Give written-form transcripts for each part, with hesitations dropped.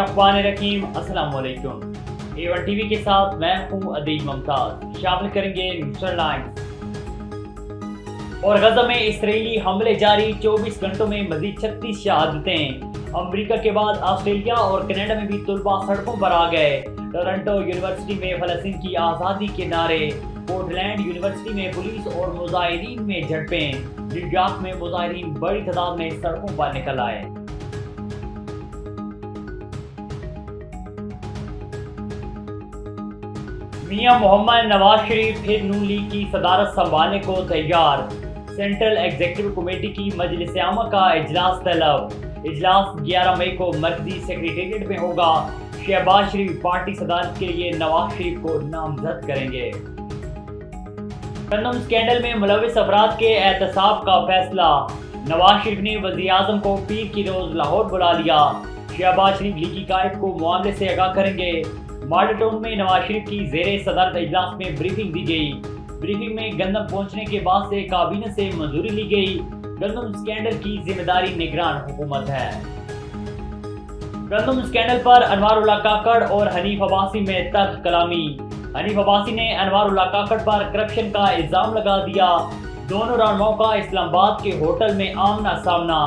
बिस्मिल्लाहिर्रहमानिर्रहीम। अस्सलाम वालेकुम। A1 टीवी के साथ मैं हूं अदील मुमताज। शामिल करेंगे न्यूज़ हेडलाइंस। और गजा में इसराइली हमले जारी, 24 घंटों में मजीद 36 शहादतें। अमेरिका के बाद ऑस्ट्रेलिया और कनाडा में भी तलबा सड़कों पर आ गए। टोरंटो यूनिवर्सिटी में फलस्तीन की आज़ादी के नारे। पोर्टलैंड यूनिवर्सिटी में पुलिस और मुजाहिरीन में झड़पें। न्यूयॉर्क में मुजाहिरीन बड़ी तादाद में सड़कों पर निकल आए। मियां मोहम्मद नवाज शरीफ फिर नून लीग की सदारत संभालने को तैयार। सेंट्रल एग्जीक्यूटिव कमेटी की मजलिस आमा का इजलास तलब। इजलास 11 मई को मरकजी सेक्रेटेरिएट में होगा। शहबाज शरीफ पार्टी सदारत के लिए नवाज शरीफ को नामजद करेंगे। गंदम स्कैंडल में मुलविस अफराद के एहतसाब का फैसला। नवाज शरीफ ने वज़ीर आज़म को पीर की रोज लाहौर बुला लिया। शहबाज शरीफ लीगी कायद को मामले से आगाह करेंगे। मॉडल टाउन में नवाज शरीफ की ज़ेरे सदारत इजलास में ब्रीफिंग दी गई। ब्रीफिंग में गंदम पहुंचने के बाद से काबीना से मंजूरी ली गई। गंदम स्कैंडल की जिम्मेदारी निगरान हुकूमत है। गंदम स्कैंडल पर अनवारुल्लाह काकड़ और हनीफ अब्बासी में तल्ख कलामी। हनीफ अब्बासी ने अनवारुल्लाह काकड़ पर करप्शन का इल्जाम लगा दिया। दोनों रहनुमाओं का इस्लामाबाद के होटल में आमना सामना।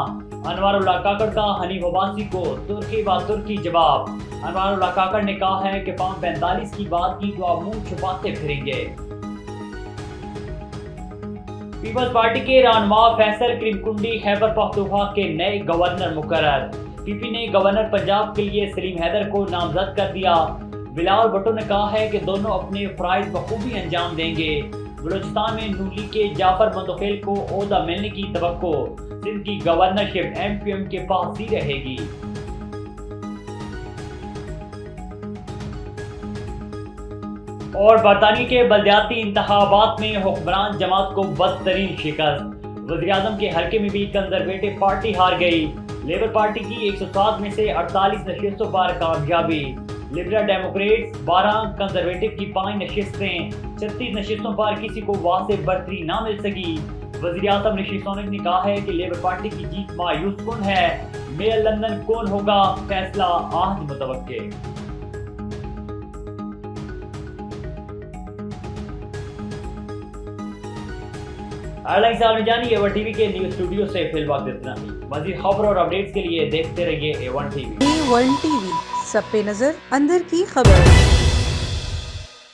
अनवारुल्लाह काकड़ का हनीफ अब्बासी को तुर्की व तुर्की जवाब। अनवारुल्लाह काकड़ ने कहा है कि फॉर्म 45 की बात की तो आप मुंह छुपाते फिरेंगे। पीपल्स पार्टी के रहनुमा फैसल क्रिमकुंडी खैबर पख्तूनख्वा के नए गवर्नर मुकर्रर। पीपी ने गवर्नर पंजाब के लिए सलीम हैदर को नामजद कर दिया। बिलावल भुट्टो ने कहा है कि दोनों अपने फराइज बखूबी अंजाम देंगे। बलूचिस्तान में नून लीग के जाफर मंदोखेल को ओहदा मिलने की तवक्को। सिंध की गवर्नरशिप MQM के पास ही रहेगी। और बरतानिया के बल्दियाती इंतखाबात में हुक्मरान जमात को बदतरीन शिकस्त। वज़ीर आज़म के हल्के में भी कंजरवेटिव पार्टी हार गई। लेबर पार्टी की 107 में से 48 नशिस्तों पर कामयाबी। लिबरल डेमोक्रेट्स 12, कंजरवेटिव की 5 नशिस्तें। 36 नशिस्तों पर किसी को वाज़ेह बढ़तरी ना मिल सकी। वज़ीर आज़म ऋषि सुनक ने कहा है कि लेबर पार्टी की जीत मायूस कुन है। मेयर लंदन कौन होगा, फैसला आज मुतवक्के। हेडलाइंस आपने जानी। A1 टीवी के न्यूज़ स्टूडियो से फिल वक्त इतना ही। मज़ीद खबर और अपडेट्स के लिए देखते रहिए A1 टीवी। A1 टीवी, सब पे नजर, अंदर की खबर।